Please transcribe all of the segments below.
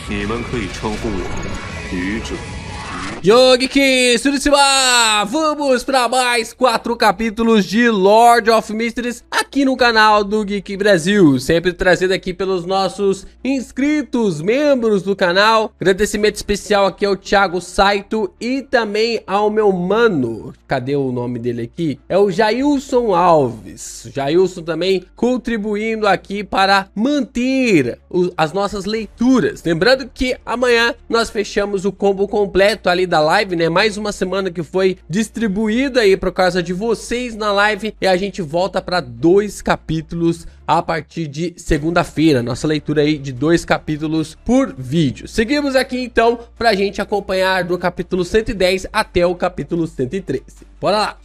你们可以称呼我愚者。 Yogeek, Suritsima! Vamos para mais 4 capítulos de Lord of Mysteries aqui no canal do Geek Brasil, sempre trazido aqui pelos nossos inscritos, membros do canal. Agradecimento especial aqui ao Thiago Saito e também ao meu mano, cadê o nome dele aqui? É o Jailson Alves. Jailson também contribuindo aqui para manter as nossas leituras. Lembrando que amanhã nós fechamos o combo completo ali da live, né? Mais uma semana que foi distribuída aí por causa de vocês na live, e a gente volta para 2 capítulos a partir de segunda-feira. Nossa leitura aí de 2 capítulos por vídeo. Seguimos aqui então pra gente acompanhar do capítulo 110 até o capítulo 113. Bora lá!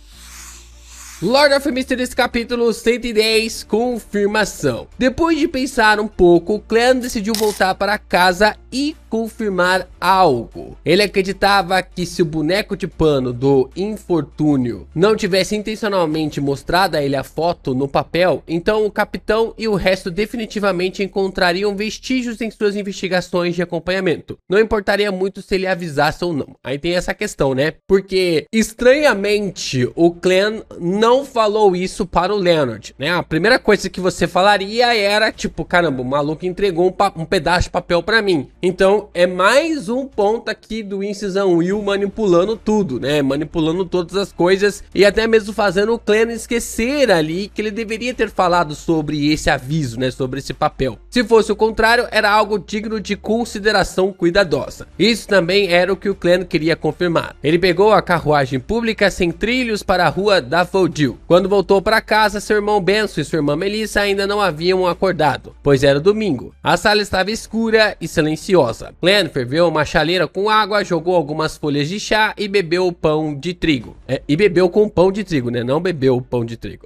Lord of Mysteries capítulo 110, confirmação. Depois de pensar um pouco, Cleon decidiu voltar para casa e confirmar algo. Ele acreditava que se o boneco de pano do infortúnio não tivesse intencionalmente mostrado a ele a foto no papel, então o capitão e o resto definitivamente encontrariam vestígios em suas investigações de acompanhamento. Não importaria muito se ele avisasse ou não. Aí tem essa questão, né? Porque estranhamente o Cleon não falou isso para o Leonard, né? A primeira coisa que você falaria era tipo, caramba, o maluco entregou um pedaço de papel para mim. Então é mais um ponto aqui do Incisão Will manipulando tudo, né? Manipulando todas as coisas e até mesmo fazendo o Cleon esquecer ali que ele deveria ter falado sobre esse aviso, né? Sobre esse papel. Se fosse o contrário, era algo digno de consideração cuidadosa. Isso também era o que o Cleon queria confirmar. Ele pegou a carruagem pública sem trilhos para a rua Daffodil. Quando voltou para casa, seu irmão Benson e sua irmã Melissa ainda não haviam acordado, pois era domingo. A sala estava escura e silenciosa. Cleon ferveu uma chaleira com água, jogou algumas folhas de chá e bebeu pão de trigo. E bebeu com pão de trigo, né? Não bebeu pão de trigo.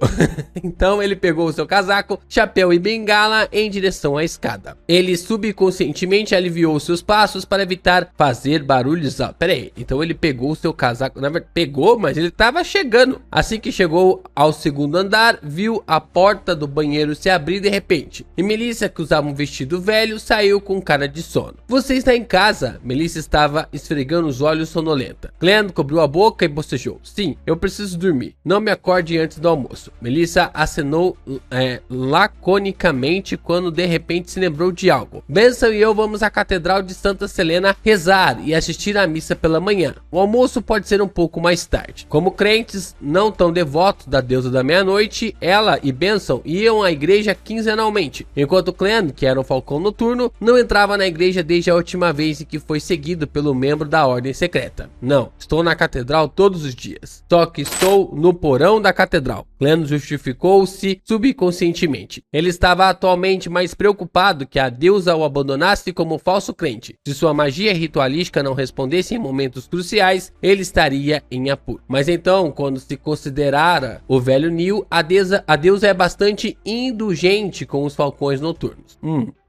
Então ele pegou o seu casaco, chapéu e bengala em direção à escada. Ele subconscientemente aliviou seus passos para evitar fazer barulhos. Pera aí, então ele pegou o seu casaco, na verdade pegou, mas ele estava chegando. Assim que chegou ao segundo andar, viu a porta do banheiro se abrir de repente. E Melissa, que usava um vestido velho, saiu com cara de sono. Você está em casa? Melissa estava esfregando os olhos sonolenta. Cleon cobriu a boca e bocejou. Sim, eu preciso dormir. Não me acorde antes do almoço. Melissa acenou laconicamente quando de repente se lembrou de algo. Benson e eu vamos à Catedral de Santa Selena rezar e assistir à missa pela manhã. O almoço pode ser um pouco mais tarde. Como crentes não tão devotos da deusa da meia-noite, ela e Benson iam à igreja quinzenalmente, enquanto Cleon, que era um falcão noturno, não entrava na igreja desde a última vez em que foi seguido pelo membro da ordem secreta. Não, estou na catedral todos os dias, só que estou no porão da catedral. Cleon justificou-se subconscientemente. Ele estava atualmente mais preocupado que a deusa o abandonasse como falso crente. Se sua magia ritualística não respondesse em momentos cruciais, ele estaria em apuro. Mas então, quando se considerara o velho Neil, a deusa é bastante indulgente com os falcões noturnos.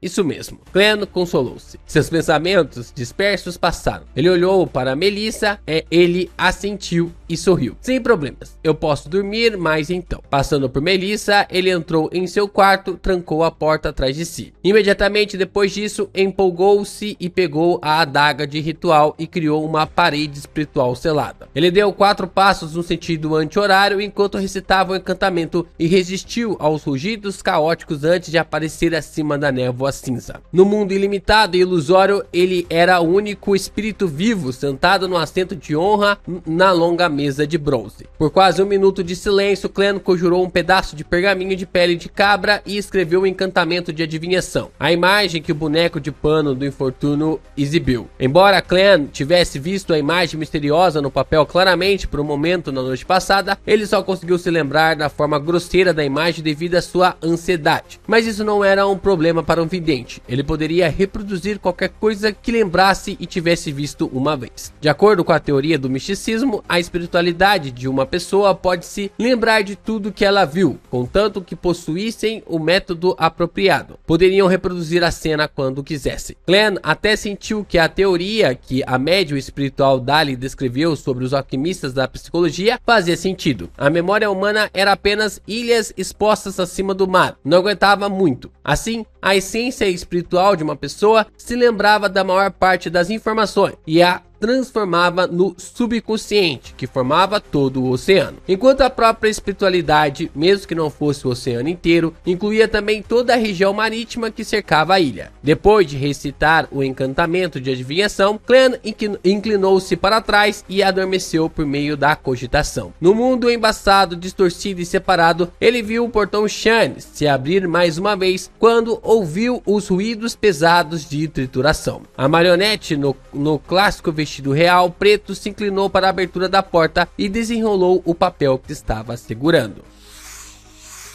Isso mesmo. Cleon consolou-se. Seus pensamentos dispersos passaram. Ele olhou para Melissa, ele assentiu e sorriu. Sem problemas, eu posso dormir, mas então. Passando por Melissa, ele entrou em seu quarto, trancou a porta atrás de si. Imediatamente depois disso, empolgou-se e pegou a adaga de ritual e criou uma parede espiritual selada. Ele deu 4 passos no sentido anti-horário enquanto recitava o encantamento e resistiu aos rugidos caóticos antes de aparecer acima da névoa cinza. No mundo ilimitado e ilusório, ele era o único espírito vivo sentado no assento de honra na longa mesa de bronze. Por quase 1 minuto de silêncio, Cleon conjurou um pedaço de pergaminho de pele de cabra e escreveu um encantamento de adivinhação, a imagem que o boneco de pano do infortúnio exibiu. Embora Cleon tivesse visto a imagem misteriosa no papel claramente por um momento na noite passada, ele só conseguiu se lembrar da forma grosseira da imagem devido à sua ansiedade. Mas isso não era um problema para um vidente. Ele poderia reproduzir qualquer coisa que lembrasse e tivesse visto uma vez. De acordo com a teoria do misticismo, a espiritualidade de uma pessoa pode se lembrar de tudo que ela viu, contanto que possuíssem o método apropriado. Poderiam reproduzir a cena quando quisessem. Cleon até sentiu que a teoria que a médium espiritual Dali descreveu sobre os alquimistas da psicologia fazia sentido. A memória humana era apenas ilhas expostas acima do mar. Não aguentava muito. Assim, a essência espiritual de uma pessoa se lembrava da maior parte das informações e a transformava no subconsciente, que formava todo o oceano. Enquanto a própria espiritualidade, mesmo que não fosse o oceano inteiro, incluía também toda a região marítima que cercava a ilha. Depois de recitar o encantamento de adivinhação, Clean inclinou-se para trás e adormeceu por meio da cogitação. No mundo embaçado, distorcido e separado, ele viu o portão Shan se abrir mais uma vez quando ouviu os ruídos pesados de trituração. A marionete no clássico vestido real preto se inclinou para a abertura da porta e desenrolou o papel que estava segurando.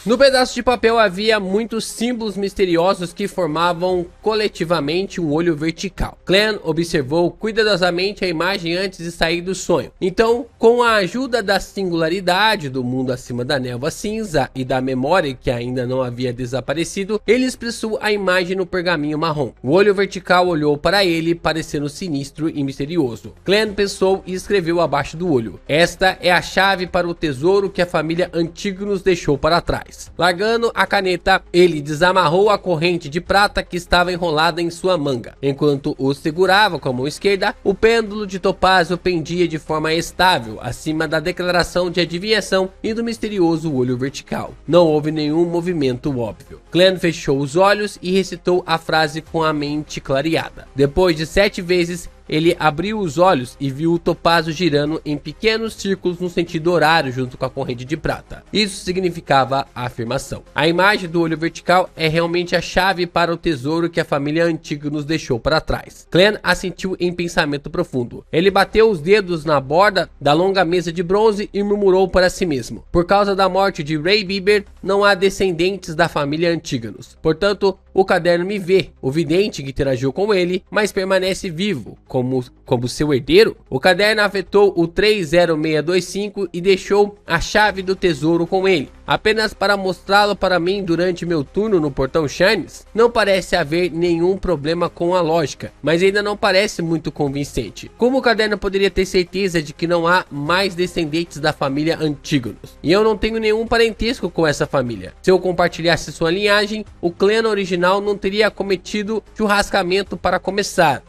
No pedaço de papel havia muitos símbolos misteriosos que formavam coletivamente um olho vertical. Clean observou cuidadosamente a imagem antes de sair do sonho. Então, com a ajuda da singularidade do mundo acima da névoa cinza e da memória que ainda não havia desaparecido, ele expressou a imagem no pergaminho marrom. O olho vertical olhou para ele, parecendo sinistro e misterioso. Clean pensou e escreveu abaixo do olho: "Esta é a chave para o tesouro que a família Antígonos deixou para trás." Largando a caneta, ele desamarrou a corrente de prata que estava enrolada em sua manga. Enquanto o segurava com a mão esquerda, o pêndulo de topázio pendia de forma estável acima da declaração de adivinhação e do misterioso olho vertical. Não houve nenhum movimento óbvio. Clean fechou os olhos e recitou a frase com a mente clareada. Depois de 7 vezes, ele abriu os olhos e viu o topázio girando em pequenos círculos no sentido horário junto com a corrente de prata. Isso significava a afirmação: a imagem do olho vertical é realmente a chave para o tesouro que a família Antígona nos deixou para trás. Clean assentiu em pensamento profundo. Ele bateu os dedos na borda da longa mesa de bronze e murmurou para si mesmo: por causa da morte de Ray Bieber, não há descendentes da família Antígonos. Portanto, o caderno me vê, o vidente que interagiu com ele, mas permanece vivo, como seu herdeiro. O caderno afetou o 30625 e deixou a chave do tesouro com ele, apenas para mostrá-lo para mim durante meu turno no portão Shines. Não parece haver nenhum problema com a lógica, mas ainda não parece muito convincente. Como o caderno poderia ter certeza de que não há mais descendentes da família Antígonos? E eu não tenho nenhum parentesco com essa família. Se eu compartilhasse sua linhagem, o clã original não teria cometido churrascamento para começar.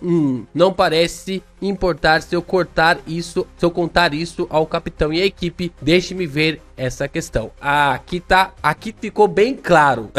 Não parece importar se eu contar isso ao capitão e à equipe. Deixe-me ver essa questão. Aqui ficou bem claro.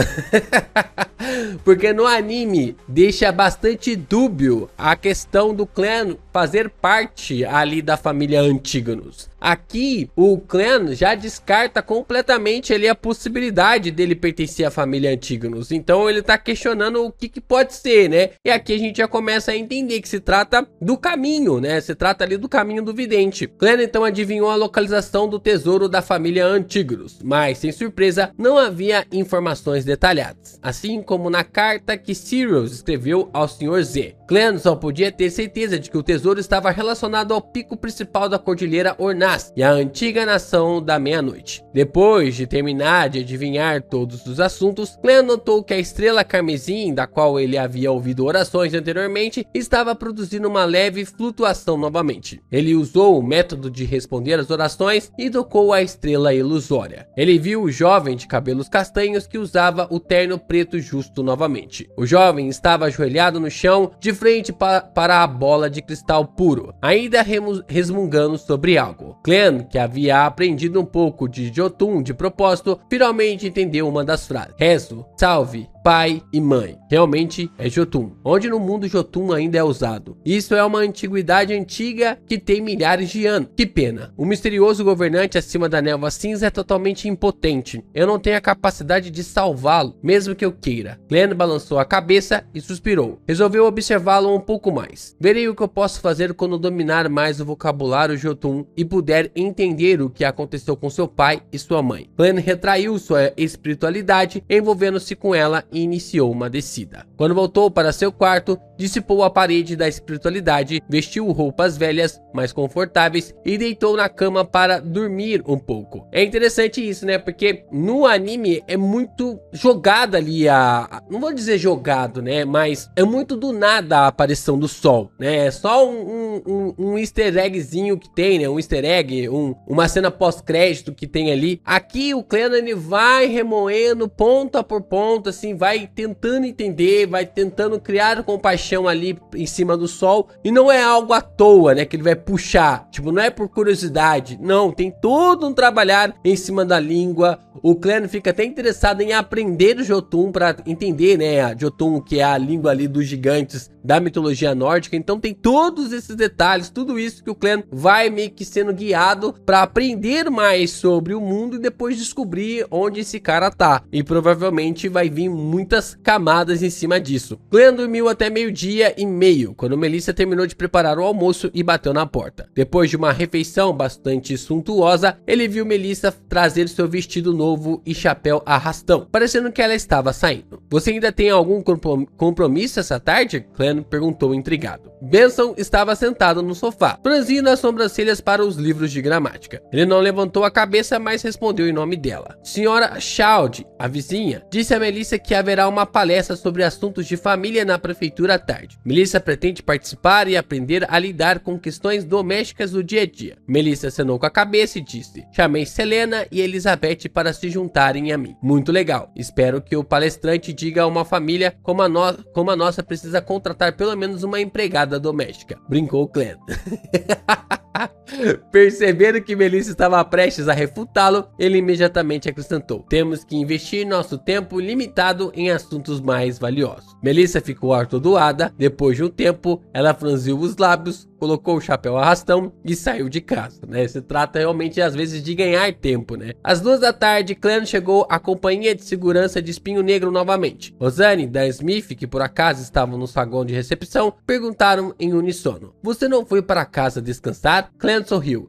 Porque no anime deixa bastante dúbio a questão do clã fazer parte ali da família Antígonos. Aqui o clã já descarta completamente ali a possibilidade dele pertencer à família Antígonos. Então ele tá questionando o que pode ser, né? E aqui a gente já começa a entender que se trata do caminho, né? Se trata ali do caminho do vidente. Clean então adivinhou a localização do tesouro da família Antígonos, mas sem surpresa não havia informações detalhadas, assim como na carta que Sirius escreveu ao Sr. Z. Clean só podia ter certeza de que o tesouro estava relacionado ao pico principal da Cordilheira Ornaz e à antiga nação da meia-noite. Depois de terminar de adivinhar todos os assuntos, Clean notou que a estrela carmesim, da qual ele havia ouvido orações anteriormente, estava produzindo uma leve flutuação novamente. Ele usou o método de responder às orações e tocou a estrela ilusória. Ele viu o jovem de cabelos castanhos que usava o terno preto justo novamente. O jovem estava ajoelhado no chão, de frente para a bola de cristal puro, ainda resmungando sobre algo. Clean, que havia aprendido um pouco de Jotun de propósito, finalmente entendeu uma das frases: rezo, salve, pai e mãe. Realmente é Jotun, onde no mundo Jotun ainda é usado. Isso é uma antiguidade antiga que tem milhares de anos. Que pena, o misterioso governante acima da névoa cinza é totalmente impotente. Eu não tenho a capacidade de salvá-lo, mesmo que eu queira. Clean balançou a cabeça e suspirou. Resolveu observá-lo um pouco mais. Verei o que eu posso fazer quando dominar mais o vocabulário Jotun e puder entender o que aconteceu com seu pai e sua mãe. Clean retraiu sua espiritualidade, envolvendo-se com ela e iniciou uma descida. Quando voltou para seu quarto, dissipou a parede da espiritualidade, vestiu roupas velhas, mais confortáveis e deitou na cama para dormir um pouco. É interessante isso, né? Porque no anime é muito jogado ali não vou dizer jogado, né? Mas é muito do nada a aparição do sol, né? É só um easter eggzinho que tem, né? Um easter egg, uma cena pós-crédito que tem ali. Aqui o Clean ele vai remoendo ponta por ponta, assim, vai tentando entender, vai tentando criar compaixão ali em cima do sol, e não é algo à toa, né, que ele vai puxar, tipo, não é por curiosidade, não, tem todo um trabalhar em cima da língua. O Clan fica até interessado em aprender o Jotun para entender, né, a Jotun, que é a língua ali dos gigantes da mitologia nórdica. Então tem todos esses detalhes, tudo isso que o Clan vai meio que sendo guiado para aprender mais sobre o mundo e depois descobrir onde esse cara tá. E provavelmente vai vir muitas camadas em cima disso. Clan dormiu até 12:30, quando Melissa terminou de preparar o almoço e bateu na porta. Depois de uma refeição bastante suntuosa, ele viu Melissa trazer seu vestido novo e chapéu arrastão, parecendo que ela estava saindo. Você ainda tem algum compromisso essa tarde? Clan perguntou intrigado. Benson estava sentado no sofá, franzindo as sobrancelhas para os livros de gramática. Ele não levantou a cabeça, mas respondeu em nome dela. Senhora Childe, a vizinha, disse a Melissa que haverá uma palestra sobre assuntos de família na prefeitura à tarde. Melissa pretende participar e aprender a lidar com questões domésticas do dia a dia. Melissa acenou com a cabeça e disse: chamei Selena e Elizabeth para se juntarem a mim. Muito legal. Espero que o palestrante diga a uma família como a nossa precisa contratar pelo menos uma empregada doméstica. Brincou o Clan. Percebendo que Melissa estava prestes a refutá-lo, ele imediatamente acrescentou: temos que investir nosso tempo limitado em assuntos mais valiosos. Melissa ficou atordoada. Depois de um tempo, ela franziu os lábios, colocou o chapéu arrastão e saiu de casa, né? Se trata realmente às vezes de ganhar tempo, né? Às 2:00, Clan chegou à companhia de segurança de Espinho Negro novamente. Rosanne e Dan Smith, que por acaso estavam no saguão de recepção, perguntaram em uníssono: você não foi para casa descansar? Clan sorriu.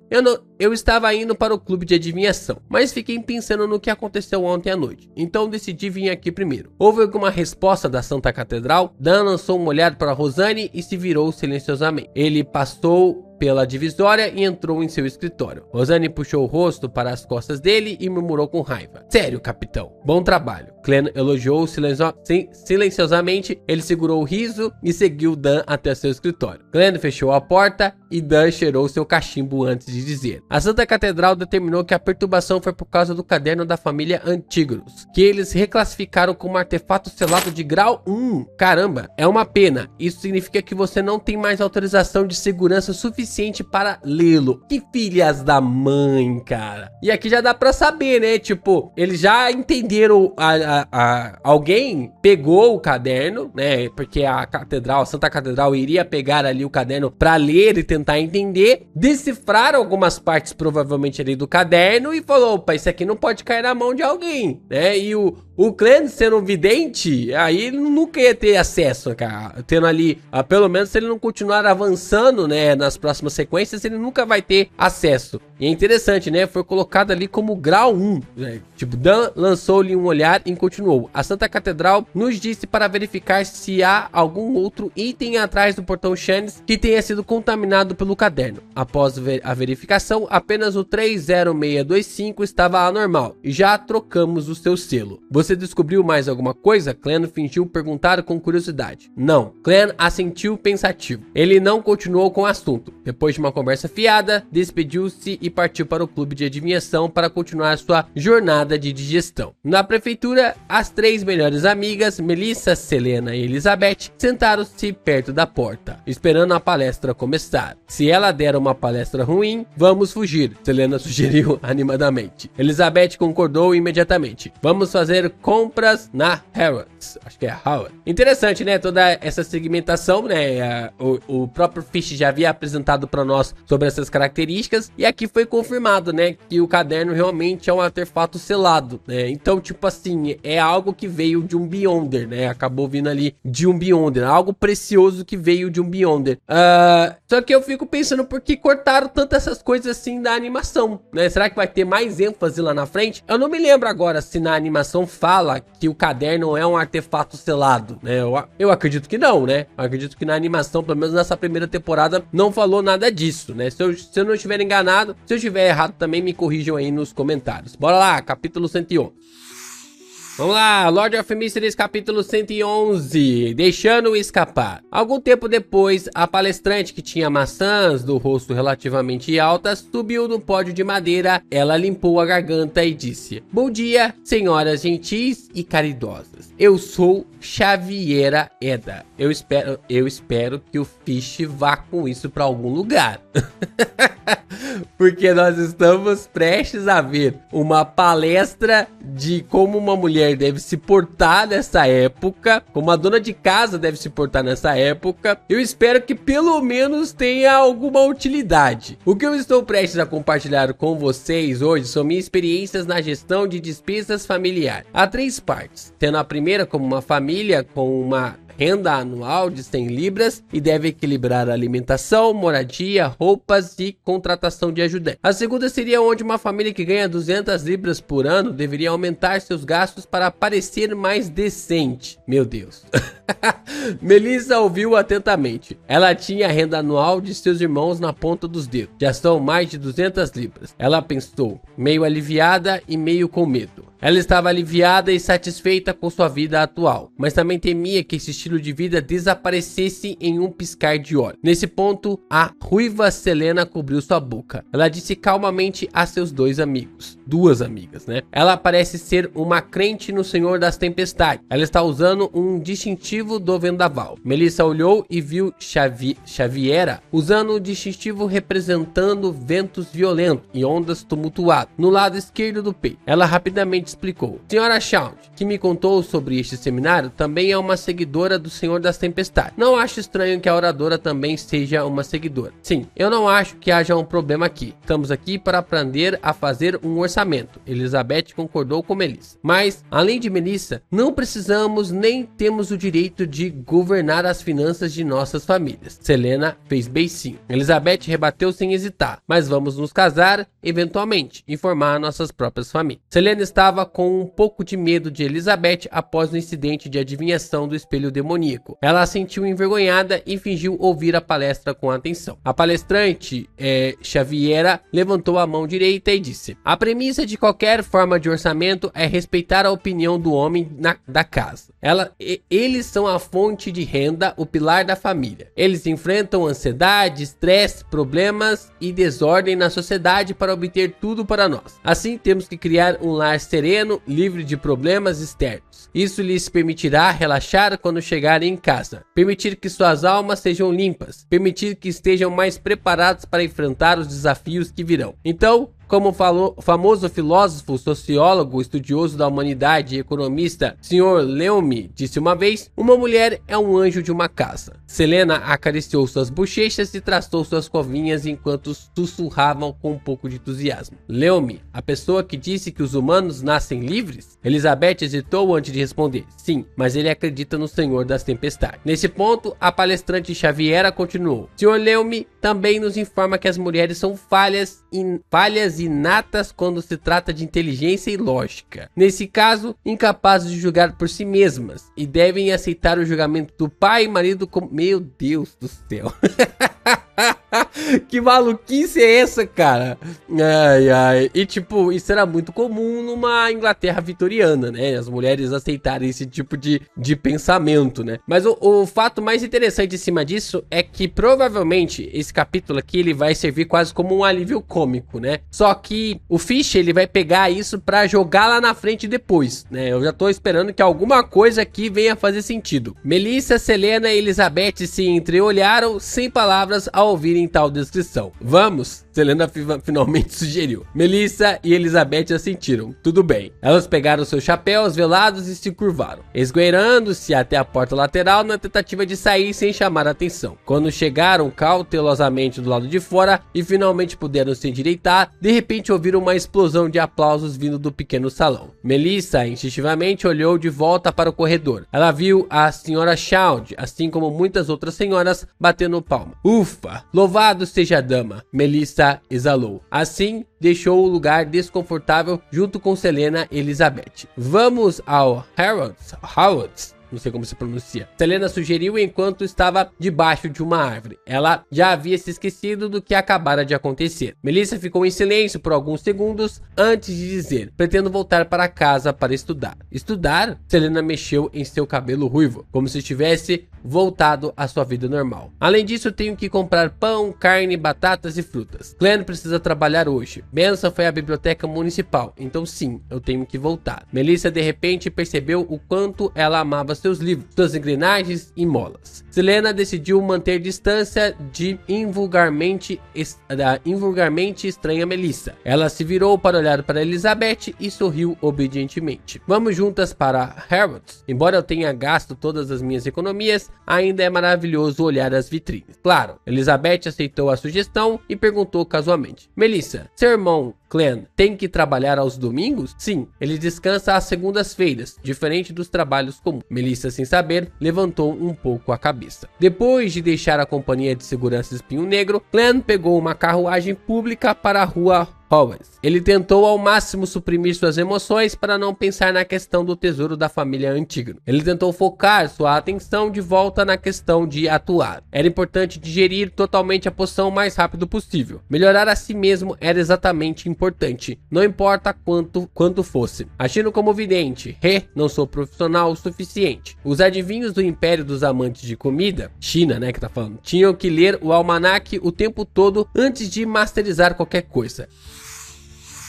Eu estava indo para o clube de adivinhação, mas fiquei pensando no que aconteceu ontem à noite, então decidi vir aqui primeiro. Houve alguma resposta da Santa Catedral? Dan lançou uma olhada para Rosanne e se virou silenciosamente. Ele passou pela divisória e entrou em seu escritório. Rosanne puxou o rosto para as costas dele e murmurou com raiva: sério, capitão, bom trabalho. Clan elogiou silenciosamente. Ele segurou o riso e seguiu Dan até seu escritório. Clan fechou a porta e Dan cheirou seu cachimbo antes de dizer: a Santa Catedral determinou que a perturbação foi por causa do caderno da família Antígonos, que eles reclassificaram como artefato selado de grau 1. Caramba, é uma pena. Isso significa que você não tem mais autorização de segurança suficiente para lê-lo. Que filhas da mãe, cara. E aqui já dá pra saber, né? Tipo, eles já entenderam, alguém pegou o caderno, né? Porque a Santa Catedral iria pegar ali o caderno pra ler e tentar entender, decifraram algumas partes provavelmente ali do caderno e falou: opa, isso aqui não pode cair na mão de alguém, né? E o Clan sendo um vidente, aí ele nunca ia ter acesso, cara. Tendo ali, pelo menos se ele não continuar avançando, né, nas próximas sequências, ele nunca vai ter acesso. E é interessante, né, foi colocado ali como grau 1, né? Tipo, Dan lançou-lhe um olhar e continuou: a Santa Catedral nos disse para verificar se há algum outro item atrás do portão Shanes que tenha sido contaminado pelo caderno. Após a verificação, apenas o 30625 estava anormal e já trocamos o seu selo. Você descobriu mais alguma coisa? Clan fingiu perguntar com curiosidade. Não. Clan assentiu pensativo. Ele não continuou com o assunto. Depois de uma conversa fiada, despediu-se e partiu para o clube de adivinhação para continuar sua jornada de digestão. Na prefeitura, as 3 melhores amigas, Melissa, Selena e Elizabeth, sentaram-se perto da porta, esperando a palestra começar. Se ela der uma palestra ruim, vamos fugir, Selena sugeriu animadamente. Elizabeth concordou imediatamente. Vamos fazer compras na Harrods. Acho que é Howard. Interessante, né? Toda essa segmentação, né? O próprio Fish já havia apresentado para nós sobre essas características e aqui foi confirmado, né? Que o caderno realmente é um artefato selado, né? Então, tipo assim, é algo que veio de um Beyonder, né? Acabou vindo ali de um Beyonder, algo precioso que veio de um Beyonder. Só que eu fico pensando por que cortaram tanto essas coisas assim da animação, né? Será que vai ter mais ênfase lá na frente? Eu não me lembro agora se na animação fala que o caderno é um artefato selado, né? Eu acredito que não, né? Eu acredito que na animação, pelo menos nessa primeira temporada, não falou nada disso, né? Se eu não estiver enganado, se eu estiver errado também me corrijam aí nos comentários. Bora lá, capítulo 101. Vamos lá, Lord of Mysteries capítulo 111, deixando escapar. Algum tempo depois, a palestrante, que tinha maçãs do rosto relativamente altas, subiu no pódio de madeira. Ela limpou a garganta e disse: bom dia, senhoras gentis e caridosas. Eu sou Xaviera Eda. Eu espero que o Fish vá com isso para algum lugar. Porque nós estamos prestes a ver uma palestra de como uma mulher deve se portar nessa época, como a dona de casa deve se portar nessa época. Eu espero que pelo menos tenha alguma utilidade. O que eu estou prestes a compartilhar com vocês hoje são minhas experiências na gestão de despesas familiares. Há 3 partes, tendo a primeira como uma família com uma renda anual de 100 libras e deve equilibrar a alimentação, moradia, roupas e contratação de ajudante. A segunda seria onde uma família que ganha 200 libras por ano deveria aumentar seus gastos para parecer mais decente. Meu Deus. Melissa ouviu atentamente. Ela tinha a renda anual de seus irmãos na ponta dos dedos. Já são mais de 200 libras. Ela pensou, meio aliviada e meio com medo. Ela estava aliviada e satisfeita com sua vida atual, mas também temia que esse estilo de vida desaparecesse em um piscar de olhos. Nesse ponto, a ruiva Selena cobriu sua boca. Ela disse calmamente a seus 2 amigos. 2 amigas, né? Ela parece ser uma crente no Senhor das Tempestades. Ela está usando um distintivo do vendaval. Melissa olhou e viu Xaviera usando o distintivo representando ventos violentos e ondas tumultuadas no lado esquerdo do peito. Ela rapidamente explicou. Senhora Shawn, que me contou sobre este seminário, também é uma seguidora do Senhor das Tempestades. Não acho estranho que a oradora também seja uma seguidora. Sim, eu não acho que haja um problema aqui. Estamos aqui para aprender a fazer um orçamento. Elizabeth concordou com Melissa. Mas, além de Melissa, não precisamos nem temos o direito de governar as finanças de nossas famílias. Selena fez beicinho. Elizabeth rebateu sem hesitar. Mas vamos nos casar, eventualmente, e formar nossas próprias famílias. Selena estava com um pouco de medo de Elizabeth após o incidente de adivinhação do espelho demoníaco. Ela se sentiu envergonhada e fingiu ouvir a palestra com atenção. A palestrante, Xaviera, levantou a mão direita e disse: a premissa de qualquer forma de orçamento é respeitar a opinião do homem da casa. Eles são a fonte de renda, o pilar da família. Eles enfrentam ansiedade, estresse, problemas e desordem na sociedade para obter tudo para nós. Assim, temos que criar um lar sereno, livre de problemas externos. Isso lhes permitirá relaxar quando chegarem em casa, permitir que suas almas sejam limpas, permitir que estejam mais preparados para enfrentar os desafios que virão. Então, como falou o famoso filósofo, sociólogo, estudioso da humanidade e economista Sr. Leomi disse uma vez, uma mulher é um anjo de uma casa. Selena acariciou suas bochechas e traçou suas covinhas enquanto sussurravam com um pouco de entusiasmo. Leomi, a pessoa que disse que os humanos nascem livres? Elizabeth hesitou antes de responder. Sim, mas ele acredita no Senhor das Tempestades. Nesse ponto, a palestrante Xaviera continuou. Sr. Leomi também nos informa que as mulheres são falhas inatas quando se trata de inteligência e lógica. Nesse caso, incapazes de julgar por si mesmas e devem aceitar o julgamento do pai e marido como... Meu Deus do céu. Que maluquice é essa, cara? Ai, ai. E tipo, isso era muito comum numa Inglaterra vitoriana, né? As mulheres aceitarem esse tipo de pensamento, né? Mas o fato mais interessante em cima disso é que provavelmente esse capítulo aqui ele vai servir quase como um alívio cômico, né? Só que o Fish ele vai pegar isso pra jogar lá na frente depois, né? Eu já tô esperando que alguma coisa aqui venha fazer sentido. Melissa, Selena e Elizabeth se entreolharam sem palavras ao ouvirem tal descrição. Vamos? Selena finalmente sugeriu. Melissa e Elizabeth assentiram. Tudo bem. Elas pegaram seus chapéus velados e se curvaram, esgueirando-se até a porta lateral na tentativa de sair sem chamar a atenção. Quando chegaram cautelosamente do lado de fora e finalmente puderam se endireitar, de repente ouviram uma explosão de aplausos vindo do pequeno salão. Melissa instintivamente olhou de volta para o corredor. Ela viu a senhora Shawn, assim como muitas outras senhoras, batendo palma. Ufa! Louvado seja a dama! Melissa exalou. Assim, deixou o lugar desconfortável junto com Selena e Elizabeth. Vamos ao Harrods. não sei como se pronuncia. Selena sugeriu enquanto estava debaixo de uma árvore. Ela já havia se esquecido do que acabara de acontecer. Melissa ficou em silêncio por alguns segundos antes de dizer: pretendo voltar para casa para estudar. Estudar? Selena mexeu em seu cabelo ruivo, como se tivesse voltado à sua vida normal. Além disso, tenho que comprar pão, carne, batatas e frutas. Glenn precisa trabalhar hoje. Benson foi à biblioteca municipal, então sim, eu tenho que voltar. Melissa de repente percebeu o quanto ela amava seus livros, suas engrenagens e molas. Selena decidiu manter distância de invulgarmente estranha Melissa. Ela se virou para olhar para Elizabeth e sorriu obedientemente. Vamos juntas para Harrods. Embora eu tenha gasto todas as minhas economias, ainda é maravilhoso olhar as vitrines. Claro, Elizabeth aceitou a sugestão e perguntou casualmente: Melissa, seu irmão Glenn tem que trabalhar aos domingos? Sim, ele descansa às segundas-feiras, diferente dos trabalhos comuns. Melissa, sem saber, levantou um pouco a cabeça. Depois de deixar a companhia de segurança Espinho Negro, Glenn pegou uma carruagem pública para a rua Howes. Ele tentou ao máximo suprimir suas emoções para não pensar na questão do tesouro da família Antígono. Ele tentou focar sua atenção de volta na questão de atuar. Era importante digerir totalmente a poção o mais rápido possível. Melhorar a si mesmo era exatamente importante, não importa quanto fosse. Agindo como vidente, não sou profissional o suficiente. Os adivinhos do Império dos Amantes de Comida, China, né, que tá falando, tinham que ler o almanaque o tempo todo antes de masterizar qualquer coisa.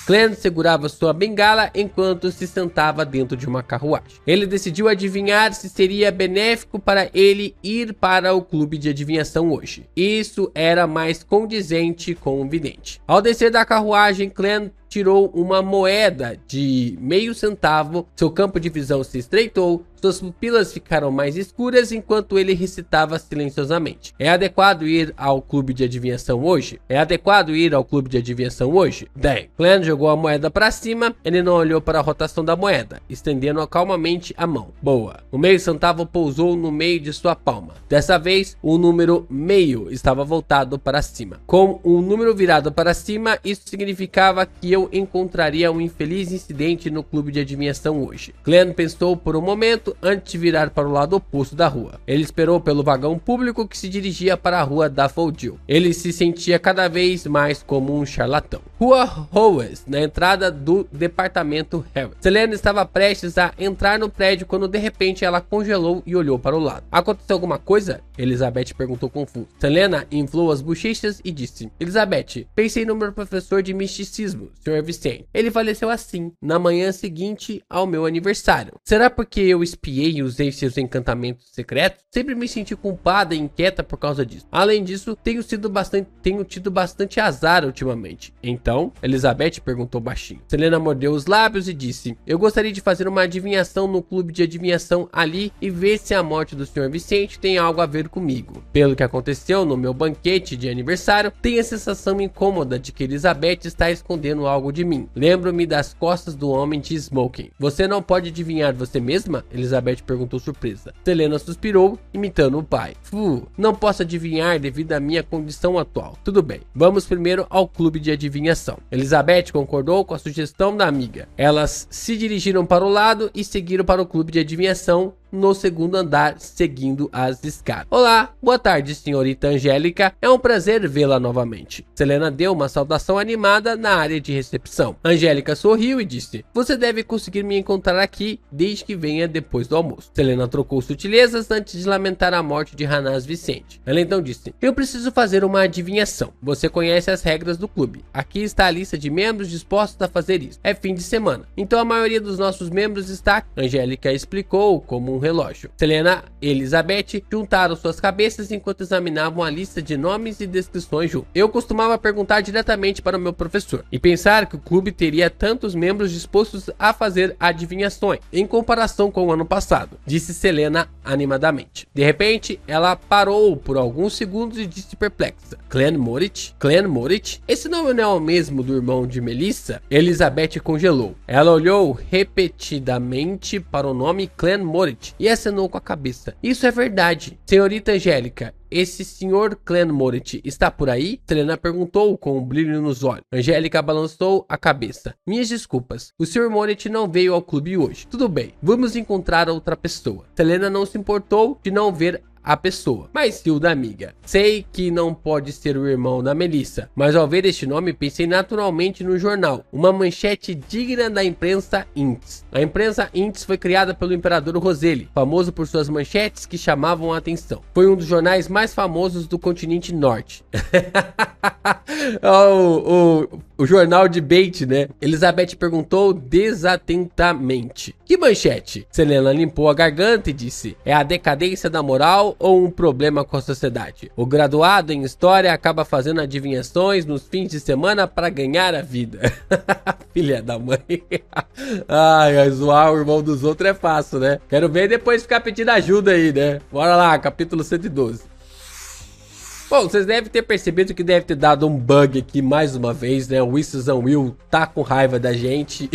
Glenn segurava sua bengala enquanto se sentava dentro de uma carruagem. Ele decidiu adivinhar se seria benéfico para ele ir para o clube de adivinhação hoje. Isso era mais condizente com o vidente. Ao descer da carruagem, Glenn tirou uma moeda de meio centavo, seu campo de visão se estreitou, suas pupilas ficaram mais escuras enquanto ele recitava silenciosamente: é adequado ir ao clube de adivinhação hoje? É adequado ir ao clube de adivinhação hoje? Bem, Glenn jogou a moeda para cima, ele não olhou para a rotação da moeda, estendendo calmamente a mão. Boa. O meio centavo pousou no meio de sua palma. Dessa vez, o número meio estava voltado para cima. Com o número virado para cima, isso significava que eu encontraria um infeliz incidente no clube de adivinhação hoje. Glenn pensou por um momento antes de virar para o lado oposto da rua. Ele esperou pelo vagão público que se dirigia para a rua Daffodil. Ele se sentia cada vez mais como um charlatão. Rua Howes, na entrada do departamento Harrods. Selena estava prestes a entrar no prédio quando de repente ela congelou e olhou para o lado. Aconteceu alguma coisa? Elizabeth perguntou confusa. Selena inflou as bochechas e disse: Elizabeth, pensei no meu professor de misticismo, Sr. Vicente. Ele faleceu assim, na manhã seguinte ao meu aniversário. Será porque eu espiei e usei seus encantamentos secretos? Sempre me senti culpada e inquieta por causa disso. Além disso, tenho tido bastante azar ultimamente. Então, Elizabeth perguntou baixinho. Selena mordeu os lábios e disse: eu gostaria de fazer uma adivinhação no clube de adivinhação ali e ver se a morte do Sr. Vicente tem algo a ver comigo. Pelo que aconteceu no meu banquete de aniversário, tenho a sensação incômoda de que Elizabeth está escondendo algo de mim. Lembro-me das costas do homem de smoking. Você não pode adivinhar você mesma? Elizabeth perguntou surpresa. Selena suspirou, imitando o pai. Não posso adivinhar devido à minha condição atual. Tudo bem, vamos primeiro ao clube de adivinhação. Elizabeth concordou com a sugestão da amiga. Elas se dirigiram para o lado e seguiram para o clube de adivinhação no segundo andar, seguindo as escadas. Olá, boa tarde, senhorita Angélica. É um prazer vê-la novamente. Selena deu uma saudação animada na área de recepção. Angélica sorriu e disse: você deve conseguir me encontrar aqui desde que venha depois do almoço. Selena trocou sutilezas antes de lamentar a morte de Hanás Vicente. Ela então disse: eu preciso fazer uma adivinhação. Você conhece as regras do clube. Aqui está a lista de membros dispostos a fazer isso. É fim de semana, então a maioria dos nossos membros está... Angélica explicou como um relógio. Selena e Elizabeth juntaram suas cabeças enquanto examinavam a lista de nomes e descrições juntos. Eu costumava perguntar diretamente para o meu professor e pensar que o clube teria tantos membros dispostos a fazer adivinhações em comparação com o ano passado, disse Selena animadamente. De repente, ela parou por alguns segundos e disse perplexa: Glenn Moritz? Glenn Moritz? Esse nome não é o mesmo do irmão de Melissa? Elizabeth congelou. Ela olhou repetidamente para o nome Glenn Moritz mente e acenou com a cabeça. Isso é verdade. Senhorita Angélica, esse Sr. Clan Morit está por aí? Selena perguntou com um brilho nos olhos. Angélica balançou a cabeça. Minhas desculpas, o Sr. Morit não veio ao clube hoje. Tudo bem, vamos encontrar outra pessoa. Selena não se importou de não ver a pessoa. Mas Hilda, amiga, sei que não pode ser o irmão da Melissa, mas ao ver este nome pensei naturalmente no jornal, uma manchete digna da imprensa Intz. A imprensa Intz foi criada pelo imperador Roseli, famoso por suas manchetes que chamavam a atenção. Foi um dos jornais mais famosos do continente norte. O jornal de bait, né? Elizabeth perguntou desatentamente. Que manchete? Selena limpou a garganta e disse: é a decadência da moral ou um problema com a sociedade? O graduado em história acaba fazendo adivinhações nos fins de semana para ganhar a vida. Filha da mãe. Ai, zoar o irmão dos outros é fácil, né? Quero ver depois ficar pedindo ajuda aí, né? Bora lá, capítulo 112. Bom, vocês devem ter percebido que deve ter dado um bug aqui mais uma vez, né? O Wilson Will tá com raiva da gente.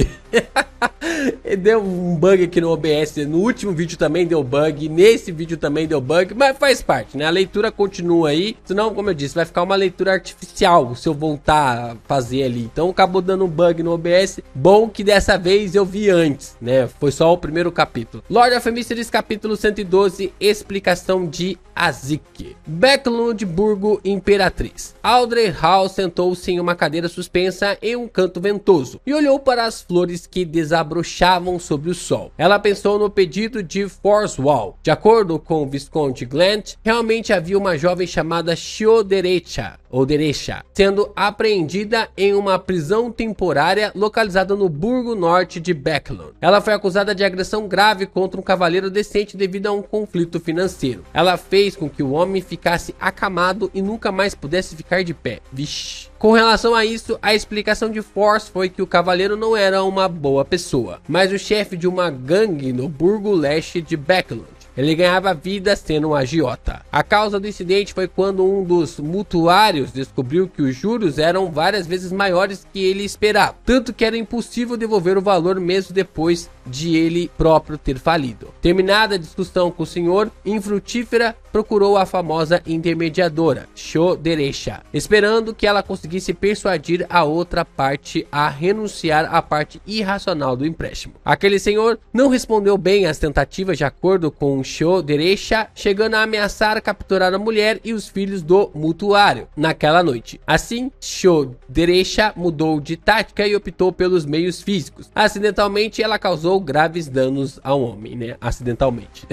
Deu um bug aqui no OBS, no último vídeo também deu bug, nesse vídeo também deu bug, mas faz parte, né? A leitura continua aí, senão, como eu disse, vai ficar uma leitura artificial se eu voltar a fazer ali. Então acabou dando um bug no OBS, bom que dessa vez eu vi antes, né? Foi só o primeiro capítulo. Lord of Mysteries, capítulo 112, explicação de Azik. Becklundburgo Imperatriz. Audrey Hall sentou-se em uma cadeira suspensa em um canto ventoso e olhou para as flores que desabrochavam sobre o sol. Ela pensou no pedido de Forswall. De acordo com o Visconde Glant, realmente havia uma jovem chamada Shioderecha, ou Derecha, sendo apreendida em uma prisão temporária localizada no burgo norte de Becklund. Ela foi acusada de agressão grave contra um cavaleiro decente devido a um conflito financeiro. Ela fez com que o homem ficasse acamado e nunca mais pudesse ficar de pé. Vixe. Com relação a isso, a explicação de Force foi que o cavaleiro não era uma boa pessoa, mas o chefe de uma gangue no burgo leste de Becklund. Ele ganhava vida sendo um agiota. A causa do incidente foi quando um dos mutuários descobriu que os juros eram várias vezes maiores que ele esperava, tanto que era impossível devolver o valor mesmo depois de ele próprio ter falido. Terminada a discussão com o senhor, infrutífera, procurou a famosa intermediadora, Shioderecha, esperando que ela conseguisse persuadir a outra parte a renunciar à parte irracional do empréstimo. Aquele senhor não respondeu bem às tentativas de acordo com Shioderecha, chegando a ameaçar capturar a mulher e os filhos do mutuário naquela noite. Assim, Shioderecha mudou de tática e optou pelos meios físicos. Acidentalmente, ela causou graves danos ao homem, né? Acidentalmente.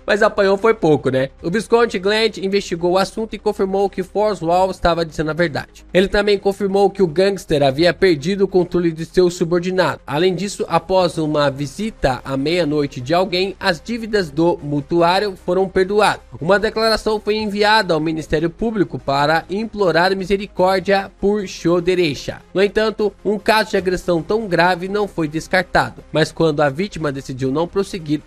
Mas apanhou foi pouco, né? O Visconde Glant investigou o assunto e confirmou que Forswall estava dizendo a verdade. Ele também confirmou que o gangster havia perdido o controle de seu subordinado. Além disso, após uma visita à meia-noite de alguém, as dívidas do mutuário foram perdoadas. Uma declaração foi enviada ao Ministério Público para implorar misericórdia por Shioderecha. No entanto, um caso de agressão tão grave não foi descartado. Mas quando a vítima decidiu não prosseguir,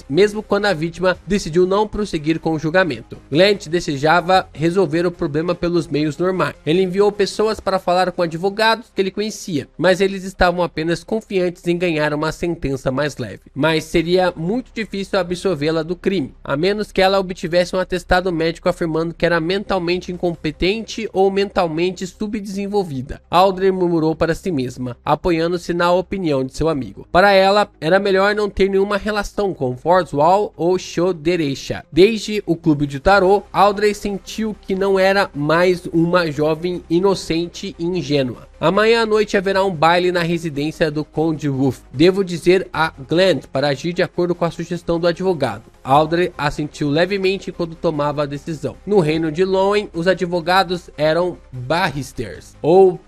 mesmo quando a vítima decidiu não prosseguir com o julgamento, Glant desejava resolver o problema pelos meios normais. Ele enviou pessoas para falar com advogados que ele conhecia, mas eles estavam apenas confiantes em ganhar uma sentença mais leve. Mas seria muito difícil absolvê-la do crime, a menos que ela obtivesse um atestado médico afirmando que era mentalmente incompetente ou mentalmente subdesenvolvida. Audrey murmurou para si mesma, apoiando-se na opinião de seu amigo. Para ela, era melhor não ter nenhuma relação com Forswall ou Shioderecha. Desde o clube de tarô, Audrey sentiu que não era mais uma jovem inocente e ingênua. Amanhã à noite haverá um baile na residência do Conde Wolf. Devo dizer a Glant para agir de acordo com a sugestão do advogado. Audrey assentiu levemente quando tomava a decisão. No reino de Loen, os advogados eram barristers, ou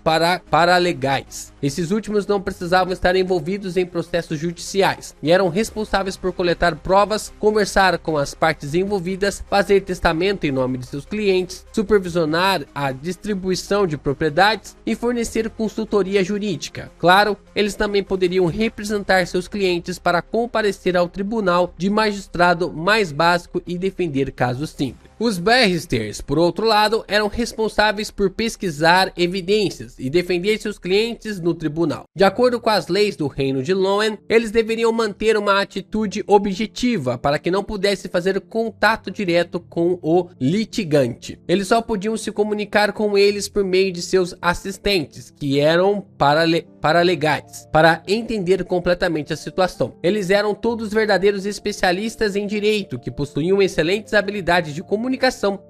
paralegais. Esses últimos não precisavam estar envolvidos em processos judiciais e eram responsáveis por coletar provas, conversar com as partes envolvidas, fazer testamento em nome de seus clientes, supervisionar a distribuição de propriedades e fornecer consultoria jurídica. Claro, eles também poderiam representar seus clientes para comparecer ao tribunal de magistrado mais básico e defender casos simples. Os barristers, por outro lado, eram responsáveis por pesquisar evidências e defender seus clientes no tribunal. De acordo com as leis do reino de Loen, eles deveriam manter uma atitude objetiva para que não pudesse fazer contato direto com o litigante. Eles só podiam se comunicar com eles por meio de seus assistentes, que eram paralegais, para entender completamente a situação. Eles eram todos verdadeiros especialistas em direito, que possuíam excelentes habilidades de comunicação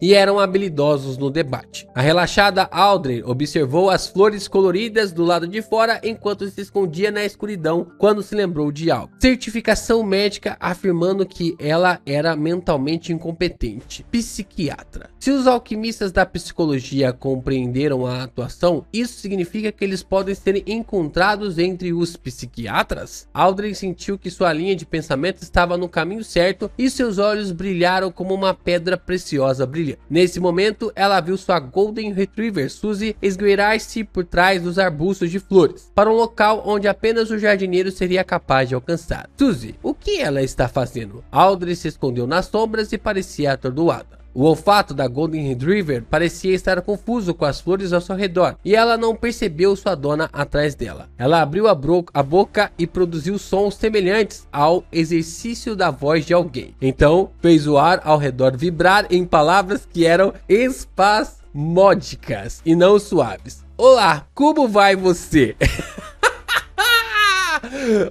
e eram habilidosos no debate. A relaxada Audrey observou as flores coloridas do lado de fora enquanto se escondia na escuridão quando se lembrou de algo. Certificação médica afirmando que ela era mentalmente incompetente. Psiquiatra. Se os alquimistas da psicologia compreenderam a atuação, isso significa que eles podem ser encontrados entre os psiquiatras? Audrey sentiu que sua linha de pensamento estava no caminho certo e seus olhos brilharam como uma pedra preciosa brilhante. Nesse momento, ela viu sua Golden Retriever, Suzy, esgueirar-se por trás dos arbustos de flores, para um local onde apenas o jardineiro seria capaz de alcançar. Suzy, o que ela está fazendo? Audrey se escondeu nas sombras e parecia atordoada. O olfato da Golden Retriever parecia estar confuso com as flores ao seu redor, e ela não percebeu sua dona atrás dela. Ela abriu a boca e produziu sons semelhantes ao exercício da voz de alguém. Então, fez o ar ao redor vibrar em palavras que eram espasmódicas e não suaves. Olá, como vai você?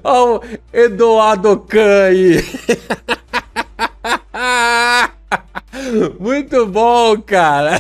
Oh, Eduardo Can. Muito bom, cara.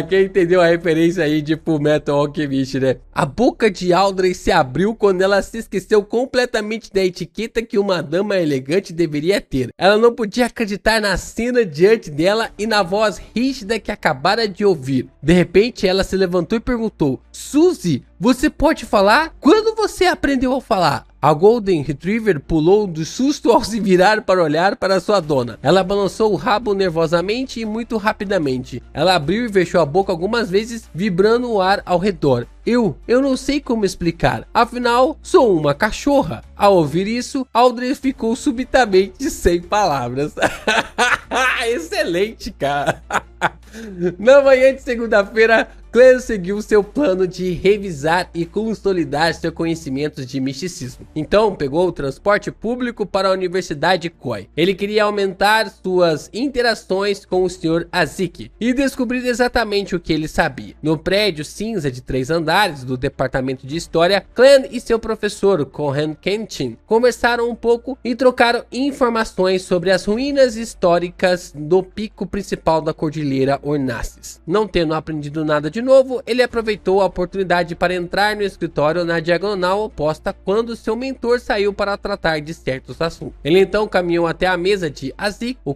Quem entendeu a referência aí de Fullmetal Alchemist, né? A boca de Audrey se abriu quando ela se esqueceu completamente da etiqueta que uma dama elegante deveria ter. Ela não podia acreditar na cena diante dela e na voz rígida que acabara de ouvir. De repente, ela se levantou e perguntou: Suzy, você pode falar? Quando você aprendeu a falar? A Golden Retriever pulou do susto ao se virar para olhar para sua dona. Ela balançou o rabo nervosamente e muito rapidamente. Ela abriu e fechou a boca algumas vezes, vibrando o ar ao redor. Eu não sei como explicar, afinal, sou uma cachorra. Ao ouvir isso, Audrey ficou subitamente sem palavras. Excelente, cara. Na manhã de segunda-feira, Clan seguiu seu plano de revisar e consolidar seus conhecimentos de misticismo. Então, pegou o transporte público para a Universidade Koi. Ele queria aumentar suas interações com o Sr. Azik e descobrir exatamente o que ele sabia. No prédio cinza de 3 andares do departamento de história, Clan e seu professor, Kohen Kenshin, conversaram um pouco e trocaram informações sobre as ruínas históricas do pico principal da Cordilheira Ornaces. Não tendo aprendido nada de novo, ele aproveitou a oportunidade para entrar no escritório na diagonal oposta quando seu mentor saiu para tratar de certos assuntos. Ele então caminhou até a mesa de Azik. O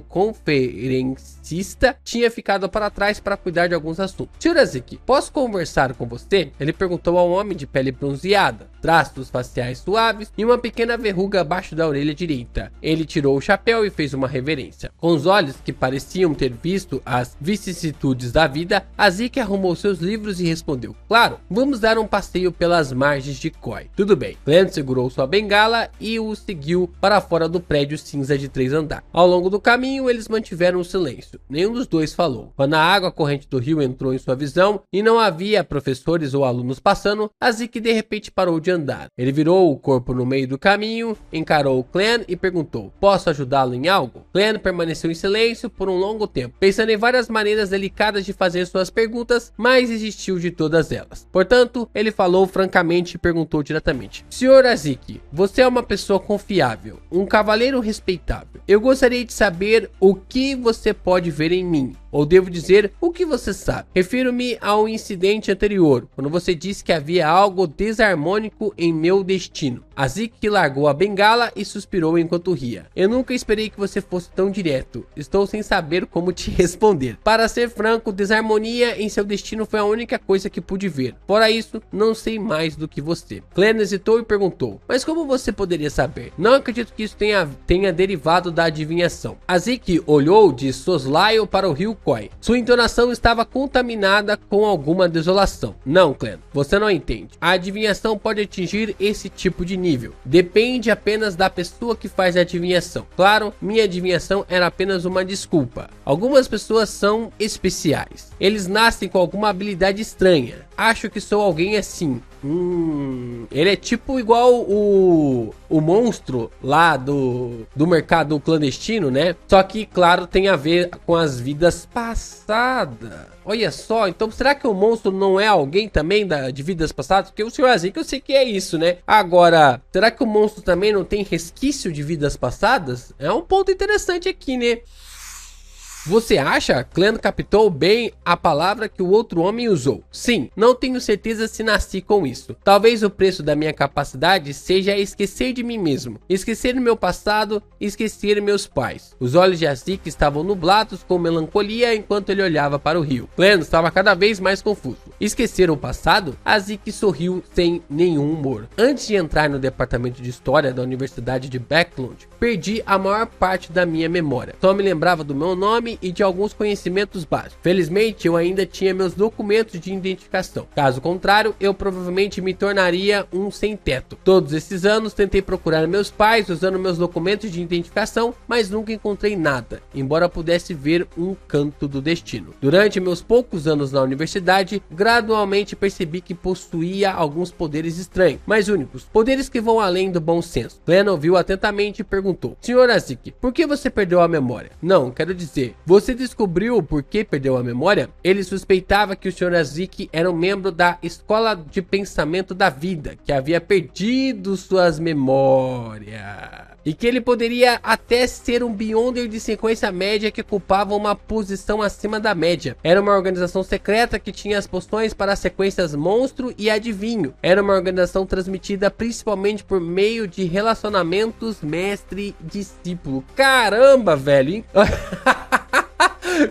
conferencista tinha ficado para trás para cuidar de alguns assuntos. Sr. Azik, posso conversar com você? Ele perguntou ao homem de pele bronzeada, traços faciais suaves e uma pequena verruga abaixo da orelha direita. Ele tirou o chapéu e fez uma reverência. Com os olhos que pareciam ter visto as vicissitudes da vida, Azik arrumou seus livros e respondeu: claro, vamos dar um passeio pelas margens de Koi. Tudo bem. Clan segurou sua bengala e o seguiu para fora do prédio cinza de 3 andares. Ao longo do caminho, eles mantiveram o silêncio. Nenhum dos dois falou. Quando a água corrente do rio entrou em sua visão e não havia professores ou alunos passando, Azik de repente parou de andar. Ele virou o corpo no meio do caminho, encarou o Clan e perguntou: posso ajudá-lo em algo? Clan permaneceu em silêncio por um longo tempo, pensando em várias maneiras delicadas de fazer suas perguntas, mas desistiu de todas elas. Portanto, ele falou francamente e perguntou diretamente: Sr. Azik, você é uma pessoa confiável, um cavaleiro respeitável. Eu gostaria de saber o que você pode ver em mim. Ou devo dizer, o que você sabe? Refiro-me ao incidente anterior, quando você disse que havia algo desarmônico em meu destino. Azik largou a bengala e suspirou enquanto ria. Eu nunca esperei que você fosse tão direto. Estou sem saber como te responder. Para ser franco, desarmonia em seu destino foi a única coisa que pude ver. Fora isso, não sei mais do que você. Clan hesitou e perguntou: mas como você poderia saber? Não acredito que isso tenha derivado da adivinhação. Azik olhou de soslaio para o rio Sukhoi. Sua entonação estava contaminada com alguma desolação. Não, Clan, você não entende. A adivinhação pode atingir esse tipo de nível. Depende apenas da pessoa que faz a adivinhação. Claro, minha adivinhação era apenas uma desculpa. Algumas pessoas são especiais. Eles nascem com alguma habilidade estranha. Acho que sou alguém assim. Ele é tipo igual o monstro lá do mercado clandestino, né? Só que, claro, tem a ver com as vidas passadas. Olha só, então será que o monstro não é alguém também de vidas passadas? Porque o Sr. Azik, eu sei que é isso, né? Agora, será que o monstro também não tem resquício de vidas passadas? É um ponto interessante aqui, né? Você acha? Clan captou bem a palavra que o outro homem usou. Sim, não tenho certeza se nasci com isso. Talvez o preço da minha capacidade seja esquecer de mim mesmo, esquecer meu passado, esquecer meus pais. Os olhos de Azik estavam nublados com melancolia enquanto ele olhava para o rio. Clan estava cada vez mais confuso. Esquecer o passado? Azik sorriu sem nenhum humor. Antes de entrar no departamento de história da Universidade de Backlund, perdi a maior parte da minha memória. Só me lembrava do meu nome e de alguns conhecimentos básicos. Felizmente, eu ainda tinha meus documentos de identificação. Caso contrário, eu provavelmente me tornaria um sem-teto. Todos esses anos, tentei procurar meus pais usando meus documentos de identificação, mas nunca encontrei nada, embora pudesse ver um canto do destino. Durante meus poucos anos na universidade, gradualmente percebi que possuía alguns poderes estranhos, mas únicos, poderes que vão além do bom senso. Glenn ouviu atentamente e perguntou: Sr. Azik, por que você perdeu a memória? Não, quero dizer, você descobriu por que perdeu a memória? Ele suspeitava que o Sr. Azik era um membro da escola de pensamento da vida, que havia perdido suas memórias. E que ele poderia até ser um Beyonder de sequência média que ocupava uma posição acima da média. Era uma organização secreta que tinha as poções para as sequências monstro e adivinho. Era uma organização transmitida principalmente por meio de relacionamentos mestre-discípulo. Caramba, velho!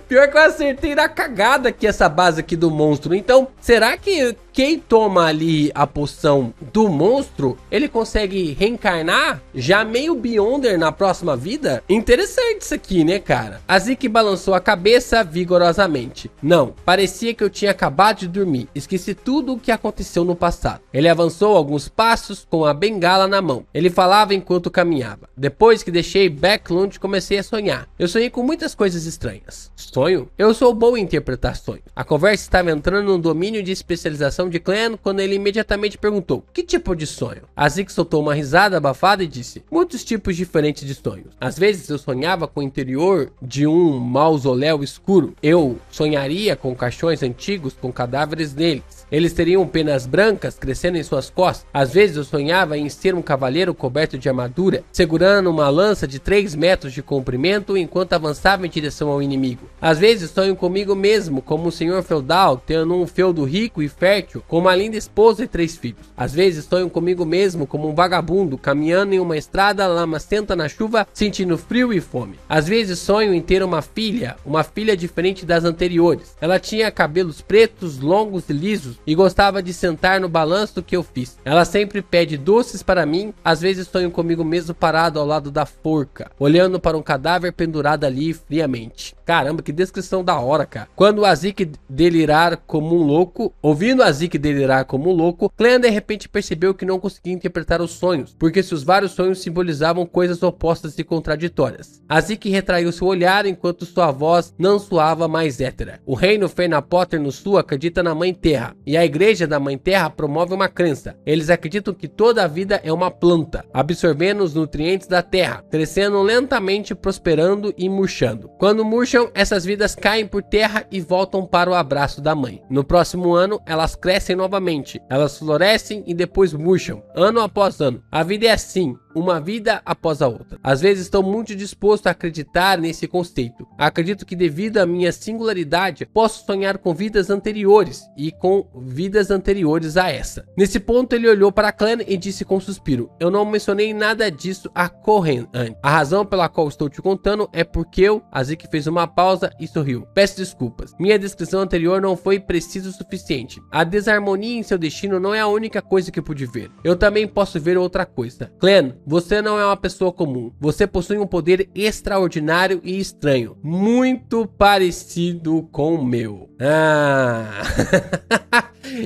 Pior que eu acertei na cagada aqui essa base aqui do monstro. Então, será que quem toma ali a poção do monstro, ele consegue reencarnar já meio Beyonder na próxima vida? Interessante isso aqui, né, cara? Azik balançou a cabeça vigorosamente. Não, parecia que eu tinha acabado de dormir. Esqueci tudo o que aconteceu no passado. Ele avançou alguns passos com a bengala na mão. Ele falava enquanto caminhava. Depois que deixei Backlund, comecei a sonhar. Eu sonhei com muitas coisas estranhas. Sonho? Eu sou bom em interpretar sonhos. A conversa estava entrando num domínio de especialização de Clan quando ele imediatamente perguntou: que tipo de sonho? Azik soltou uma risada abafada e disse: muitos tipos diferentes de sonhos. Às vezes eu sonhava com o interior de um mausoléu escuro. Eu sonharia com caixões antigos com cadáveres neles. Eles teriam penas brancas crescendo em suas costas. Às vezes eu sonhava em ser um cavaleiro coberto de armadura, segurando uma lança de 3 metros de comprimento enquanto avançava em direção ao inimigo. Às vezes sonho comigo mesmo como um senhor feudal, tendo um feudo rico e fértil, com uma linda esposa e 3 filhos. Às vezes sonho comigo mesmo como um vagabundo, caminhando em uma estrada lamacenta na chuva, sentindo frio e fome. Às vezes sonho em ter uma filha diferente das anteriores. Ela tinha cabelos pretos, longos e lisos, e gostava de sentar no balanço que eu fiz. Ela sempre pede doces para mim. Às vezes sonho comigo mesmo parado ao lado da forca, olhando para um cadáver pendurado ali friamente. Caramba, que descrição da hora, cara. Quando o Azik delirar como um louco, ouvindo Azik delirar como um louco, Clan de repente percebeu que não conseguia interpretar os sonhos, porque seus vários sonhos simbolizavam coisas opostas e contraditórias. Azik retraiu seu olhar enquanto sua voz não soava mais hétera. O reino Fernapotter no sul acredita na Mãe Terra, e a igreja da Mãe Terra promove uma crença. Eles acreditam que toda a vida é uma planta, absorvendo os nutrientes da terra, crescendo lentamente, prosperando e murchando. Quando murcham, essas vidas caem por terra e voltam para o abraço da mãe. No próximo ano, elas crescem novamente. Elas florescem e depois murcham, ano após ano. A vida é assim, uma vida após a outra. Às vezes estou muito disposto a acreditar nesse conceito. Acredito que devido à minha singularidade, posso sonhar com vidas anteriores e com vidas anteriores a essa. Nesse ponto ele olhou para Clan e disse com um suspiro: eu não mencionei nada disso a Corren antes. A razão pela qual estou te contando é porque Azik fez uma pausa e sorriu. Peço desculpas. Minha descrição anterior não foi precisa o suficiente. A desarmonia em seu destino não é a única coisa que pude ver. Eu também posso ver outra coisa. Clan, você não é uma pessoa comum. Você possui um poder extraordinário e estranho, muito parecido com o meu.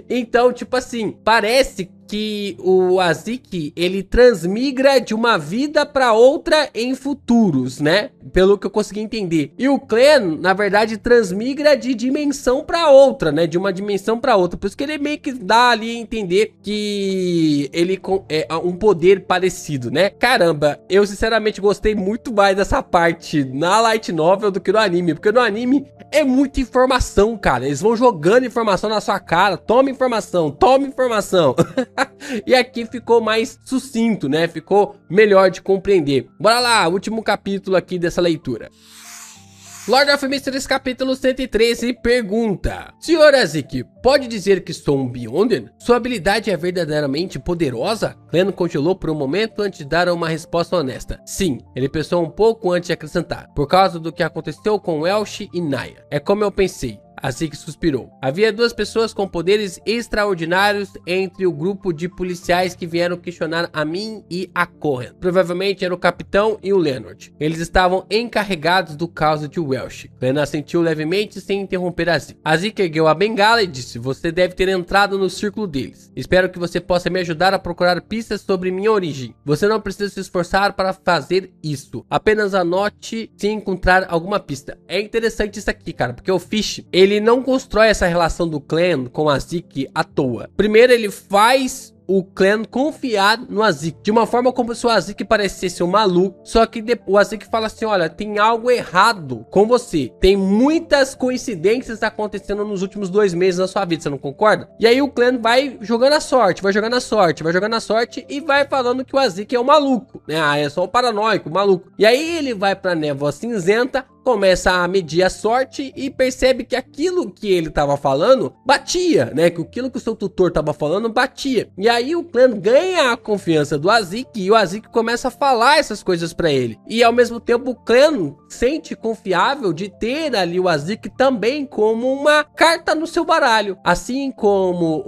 Então, tipo assim, parece que o Azik, ele transmigra de uma vida para outra em futuros, né? Pelo que eu consegui entender. E o Clan, na verdade, transmigra de dimensão para outra, né? De uma dimensão para outra. Por isso que ele meio que dá ali a entender que ele é um poder parecido, né? Caramba, eu sinceramente gostei muito mais dessa parte na light novel do que no anime. Porque no anime é muita informação, cara. Eles vão jogando informação na sua cara. Toma informação, toma informação. E aqui ficou mais sucinto, né? Ficou melhor de compreender. Bora lá, último capítulo aqui dessa leitura. Lord of Mysteries capítulo 113 pergunta: Senhor Azik, pode dizer que sou um Beyonder? Sua habilidade é verdadeiramente poderosa? Clan congelou por um momento antes de dar uma resposta honesta. Sim, ele pensou um pouco antes de acrescentar. Por causa do que aconteceu com Welsh e Naya. É como eu pensei. Azik suspirou. Havia duas pessoas com poderes extraordinários entre o grupo de policiais que vieram questionar a mim e a Cohen. Provavelmente era o capitão e o Leonard. Eles estavam encarregados do caso de Welsh. Len assentiu levemente sem interromper Azik. Azik ergueu a bengala e disse: você deve ter entrado no círculo deles. Espero que você possa me ajudar a procurar pistas sobre minha origem. Você não precisa se esforçar para fazer isso. Apenas anote se encontrar alguma pista. É interessante isso aqui, cara, porque o Fish, ele não constrói essa relação do Clan com Azik à toa. Primeiro ele faz o Clan confiar no Azik, de uma forma como se o Azik parecesse um maluco, só que o Azik fala assim: olha, tem algo errado com você, tem muitas coincidências acontecendo nos últimos 2 meses da sua vida, você não concorda? E aí o Clan vai jogando a sorte, vai jogando a sorte, vai jogando a sorte e vai falando que o Azik é um maluco, né? É só um paranoico, um maluco. E aí ele vai pra névoa cinzenta, começa a medir a sorte e percebe que aquilo que ele tava falando batia, né? Que aquilo que o seu tutor tava falando batia. E aí o Clan ganha a confiança do Azik e o Azik começa a falar essas coisas pra ele. E ao mesmo tempo o Clan sente confiável de ter ali o Azik também como uma carta no seu baralho. Assim como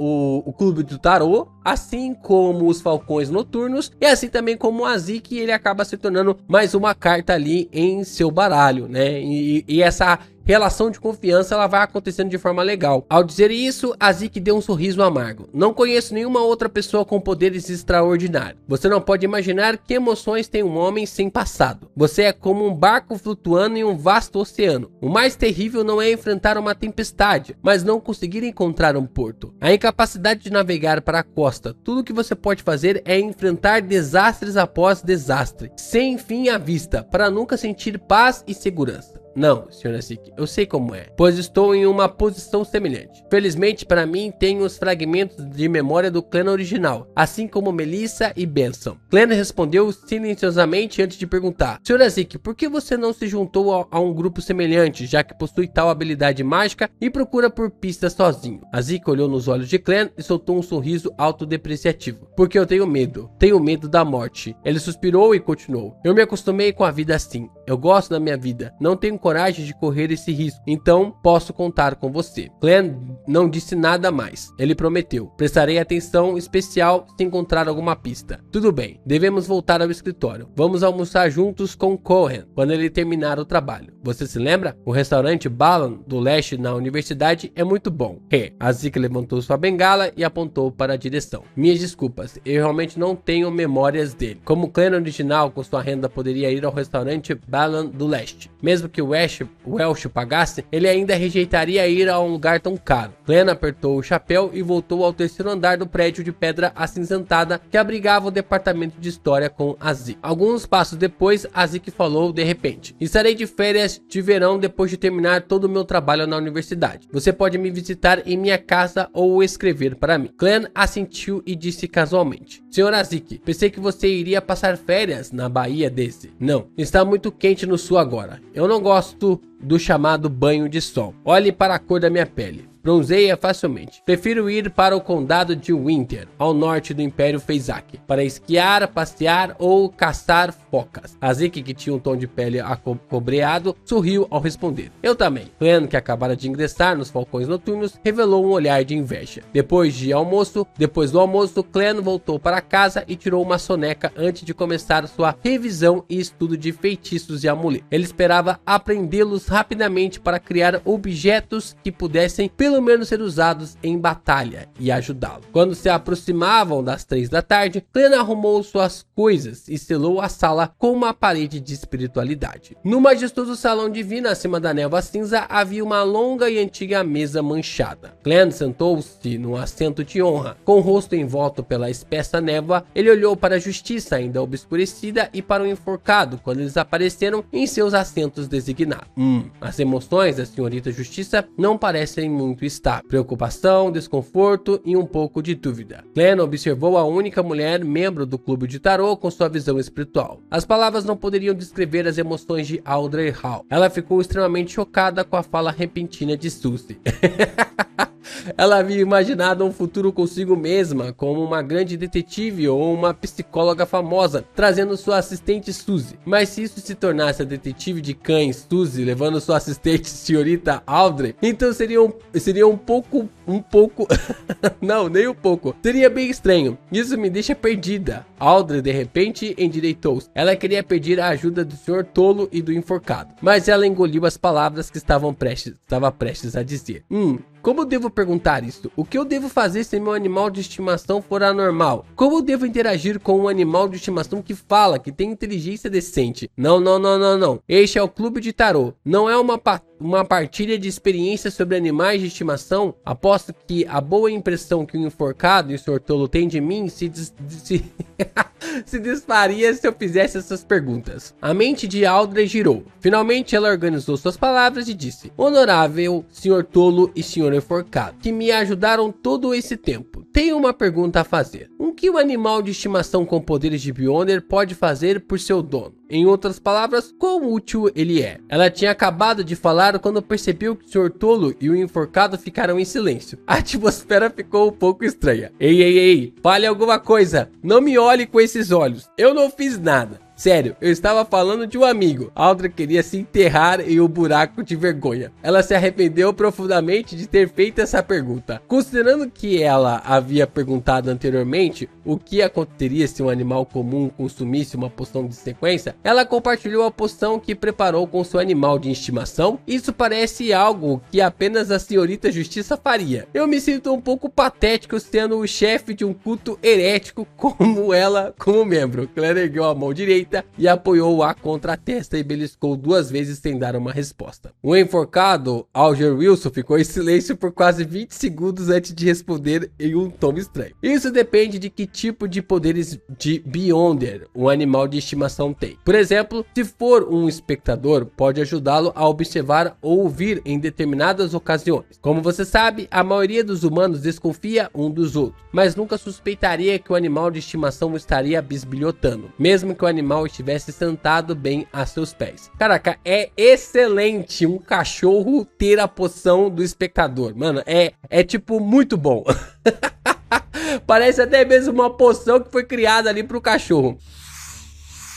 o clube do tarô, assim como os falcões noturnos e assim também como o Azik, ele acaba se tornando mais uma carta ali em seu baralho, né? E essa relação de confiança, ela vai acontecendo de forma legal. Ao dizer isso, Azik deu um sorriso amargo. Não conheço nenhuma outra pessoa com poderes extraordinários. Você não pode imaginar que emoções tem um homem sem passado. Você é como um barco flutuando em um vasto oceano. O mais terrível não é enfrentar uma tempestade, mas não conseguir encontrar um porto. A incapacidade de navegar para a costa. Tudo que você pode fazer é enfrentar desastres após desastre, sem fim à vista, para nunca sentir paz e segurança. Não, Sr. Azik, eu sei como é, pois estou em uma posição semelhante. Felizmente para mim, tenho os fragmentos de memória do clã original, assim como Melissa e Benson. Clan respondeu silenciosamente antes de perguntar: Sr. Azik, por que você não se juntou a um grupo semelhante, já que possui tal habilidade mágica e procura por pistas sozinho? Azik olhou nos olhos de Clan e soltou um sorriso autodepreciativo. Porque eu tenho medo da morte. Ele suspirou e continuou: eu me acostumei com a vida assim. Eu gosto da minha vida, não tenho coragem de correr esse risco, então posso contar com você. Clan não disse nada mais. Ele prometeu: prestarei atenção especial se encontrar alguma pista. Tudo bem, devemos voltar ao escritório. Vamos almoçar juntos com Cohen quando ele terminar o trabalho. Você se lembra? O restaurante Balan do leste na universidade é muito bom. Azik levantou sua bengala e apontou para a direção. Minhas desculpas, eu realmente não tenho memórias dele. Como o Clan original com sua renda poderia ir ao restaurante Balan do leste, mesmo que o Welsh pagasse, ele ainda rejeitaria ir a um lugar tão caro. Clan apertou o chapéu e voltou ao 3º andar do prédio de pedra acinzentada que abrigava o departamento de história com Azik. Alguns passos depois, Azik falou de repente: estarei de férias de verão depois de terminar todo o meu trabalho na universidade. Você pode me visitar em minha casa ou escrever para mim. Clan assentiu e disse casualmente: Sr. Azik, pensei que você iria passar férias na Baía desse. Não, está muito quente no sul agora. Eu não gosto do chamado banho de sol. Olhe para a cor da minha pele. Bronzeia facilmente. Prefiro ir para o condado de Winter, ao norte do Império Fezak, para esquiar, passear ou caçar focas. A Zeke, que tinha um tom de pele acobreado, sorriu ao responder. Eu também. Clem, que acabara de ingressar nos Falcões Noturnos, revelou um olhar de inveja. Depois do almoço, Clem voltou para casa e tirou uma soneca antes de começar sua revisão e estudo de feitiços e amuletos. Ele esperava aprendê-los rapidamente para criar objetos que pudessem pelo menos ser usados em batalha e ajudá-lo. Quando se aproximavam das 3 da tarde, Clem arrumou suas coisas e selou a sala com uma parede de espiritualidade. No majestoso salão divino, acima da névoa cinza, havia uma longa e antiga mesa manchada. Clem sentou-se num assento de honra. Com o rosto envolto pela espessa névoa, ele olhou para a justiça ainda obscurecida e para o enforcado quando eles apareceram em seus assentos designados. As emoções da senhorita Justiça não parecem muito estáveis. Preocupação, desconforto e um pouco de dúvida. Clem observou a única mulher membro do clube de tarô com sua visão espiritual. As palavras não poderiam descrever as emoções de Audrey Hall. Ela ficou extremamente chocada com a fala repentina de Suzy. Ela havia imaginado um futuro consigo mesma, como uma grande detetive ou uma psicóloga famosa, trazendo sua assistente Suzy. Mas se isso se tornasse a detetive de cães Suzy, levando sua assistente senhorita Audrey, então seria um pouco... Não, nem um pouco. Seria bem estranho. Isso me deixa perdida. Audrey, de repente, endireitou-se. Ela queria pedir a ajuda do Sr. Tolo e do enforcado, mas ela engoliu as palavras que estava prestes a dizer. Como devo perguntar isso? O que eu devo fazer se meu animal de estimação for anormal? Como eu devo interagir com um animal de estimação que fala, que tem inteligência decente? Não. Este é o clube de tarô. Não é uma partilha de experiências sobre animais de estimação. Aposto que a boa impressão que o enforcado e o Sr. Tolo têm de mim se desfaria se eu fizesse essas perguntas. A mente de Audrey girou. Finalmente ela organizou suas palavras e disse: Honorável Sr. Tolo e Sr. Enforcado, que me ajudaram todo esse tempo, tenho uma pergunta a fazer. O que um animal de estimação com poderes de Beyonder pode fazer por seu dono? Em outras palavras, quão útil ele é? Ela tinha acabado de falar quando percebeu que o Sr. Tolo e o enforcado ficaram em silêncio. A atmosfera ficou um pouco estranha. Ei, fale alguma coisa. Não me olhe com esses olhos. Eu não fiz nada. Sério, eu estava falando de um amigo. Audrey queria se enterrar em um buraco de vergonha. Ela se arrependeu profundamente de ter feito essa pergunta. Considerando que ela havia perguntado anteriormente o que aconteceria se um animal comum consumisse uma poção de sequência, ela compartilhou a poção que preparou com seu animal de estimação. Isso parece algo que apenas a senhorita Justiça faria. Eu me sinto um pouco patético sendo o chefe de um culto herético como ela, como membro. Claire ergueu a mão direita e apoiou-a contra a testa e beliscou 2 vezes sem dar uma resposta. O enforcado, Alger Wilson, ficou em silêncio por quase 20 segundos antes de responder em um tom estranho. Isso depende de que tipo de poderes de Beyonder um animal de estimação tem. Por exemplo, se for um espectador, pode ajudá-lo a observar ou ouvir em determinadas ocasiões. Como você sabe, a maioria dos humanos desconfia um dos outros, mas nunca suspeitaria que o animal de estimação estaria bisbilhotando, mesmo que o animal estivesse sentado bem a seus pés. Caraca, é excelente um cachorro ter a poção do espectador. Mano, é tipo muito bom. Parece até mesmo uma poção que foi criada ali pro cachorro.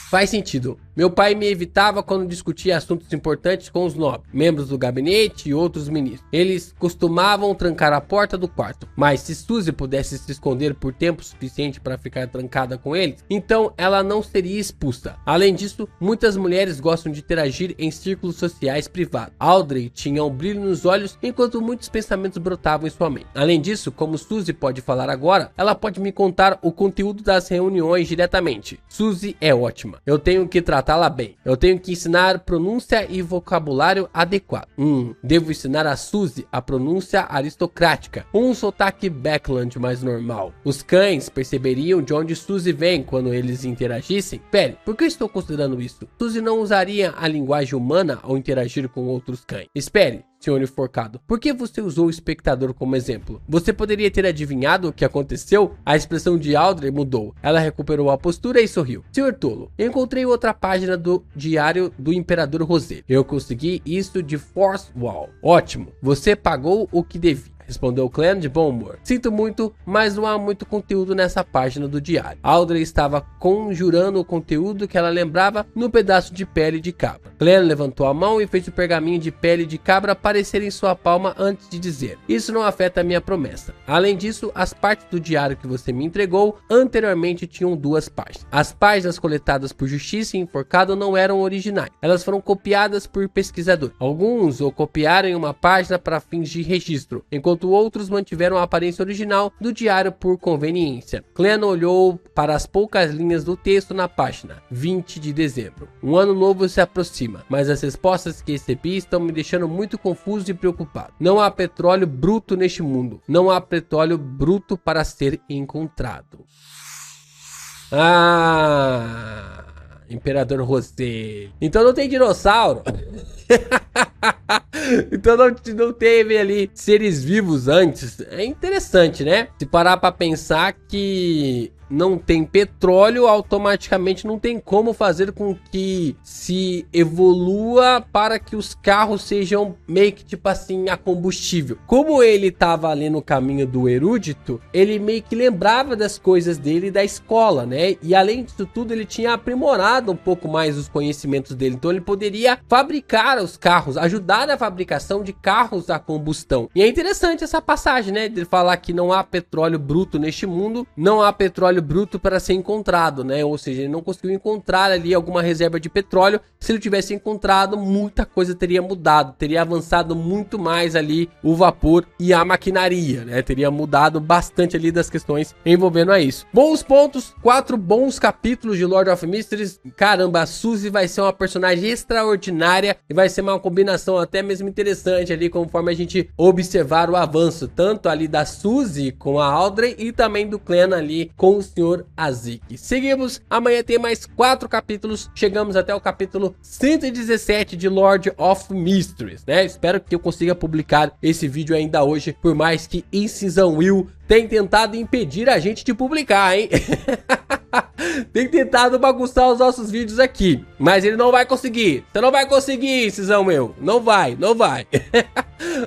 Faz sentido. Meu pai me evitava quando discutia assuntos importantes com os nobres, membros do gabinete e outros ministros. Eles costumavam trancar a porta do quarto, mas se Suzy pudesse se esconder por tempo suficiente para ficar trancada com eles, então ela não seria expulsa. Além disso, muitas mulheres gostam de interagir em círculos sociais privados. Audrey tinha um brilho nos olhos enquanto muitos pensamentos brotavam em sua mente. Além disso, como Suzy pode falar agora, ela pode me contar o conteúdo das reuniões diretamente. Suzy é ótima. Eu tenho que tratá-la bem. Eu tenho que ensinar pronúncia e vocabulário adequado. Devo ensinar a Suzy a pronúncia aristocrática, um sotaque Backland mais normal. Os cães perceberiam de onde Suzy vem quando eles interagissem. Pere, por que estou considerando isso? Suzy não usaria a linguagem humana ao interagir com outros cães. Espere, Sr. Enforcado, por que você usou o espectador como exemplo? Você poderia ter adivinhado o que aconteceu? A expressão de Audrey mudou. Ela recuperou a postura e sorriu. Sr. Tolo, encontrei outra página do diário do Imperador Rosé. Eu consegui isso de Force Wall. Ótimo, você pagou o que devia. respondeu Cleon de bom humor. Sinto muito, mas não há muito conteúdo nessa página do diário. Audrey estava conjurando o conteúdo que ela lembrava no pedaço de pele de cabra. Cleon levantou a mão e fez o pergaminho de pele de cabra aparecer em sua palma antes de dizer: isso não afeta a minha promessa. Além disso, as partes do diário que você me entregou anteriormente tinham 2 páginas. As páginas coletadas por Justiça e Enforcado não eram originais. Elas foram copiadas por pesquisadores. Alguns o copiaram em uma página para fins de registro, enquanto outros mantiveram a aparência original do diário por conveniência. Cleon olhou para as poucas linhas do texto na página. 20 de dezembro. Um ano novo se aproxima, mas as respostas que recebi estão me deixando muito confuso e preocupado. Não há petróleo bruto neste mundo. Não há petróleo bruto para ser encontrado. Imperador José. Então não tem dinossauro. Então não teve ali seres vivos antes. É interessante, né? Se parar pra pensar que não tem petróleo, automaticamente não tem como fazer com que se evolua para que os carros sejam meio que tipo assim a combustível. Como ele tava ali no caminho do erudito, ele meio que lembrava das coisas dele da escola, né? E além disso tudo, ele tinha aprimorado um pouco mais os conhecimentos dele. Então ele poderia fabricar os carros, ajudar na fabricação de carros a combustão. E é interessante essa passagem, né? De falar que não há petróleo bruto neste mundo, não há petróleo bruto para ser encontrado, né? Ou seja, ele não conseguiu encontrar ali alguma reserva de petróleo. Se ele tivesse encontrado, muita coisa teria mudado, teria avançado muito mais ali o vapor e a maquinaria, né? Teria mudado bastante ali das questões envolvendo a isso. Bons pontos, 4 bons capítulos de Lord of Mysteries. Caramba, a Suzy vai ser uma personagem extraordinária e vai ser uma combinação até mesmo interessante ali, conforme a gente observar o avanço, tanto ali da Suzy com a Audrey e também do Cleon ali com o Sr. Azik. Seguimos, amanhã tem mais 4 capítulos, chegamos até o capítulo 117 de Lord of Mysteries, né? Espero que eu consiga publicar esse vídeo ainda hoje, por mais que Incisão Will tem tentado impedir a gente de publicar, hein? Tem tentado bagunçar os nossos vídeos aqui, mas ele não vai conseguir. Você não vai conseguir, Incisão Will. Não vai.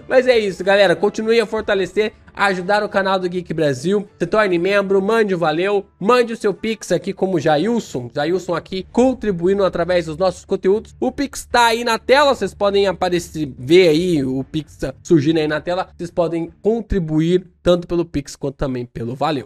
Mas é isso, galera. Continue a fortalecer, a ajudar o canal do Geek Brasil. Se torne membro, mande o valeu. Mande o seu Pix aqui como Jailson. Jailson aqui contribuindo através dos nossos conteúdos. O Pix tá aí na tela. Vocês podem aparecer, ver aí o Pix surgindo aí na tela. Vocês podem contribuir tanto pelo Pix quanto também pelo valeu.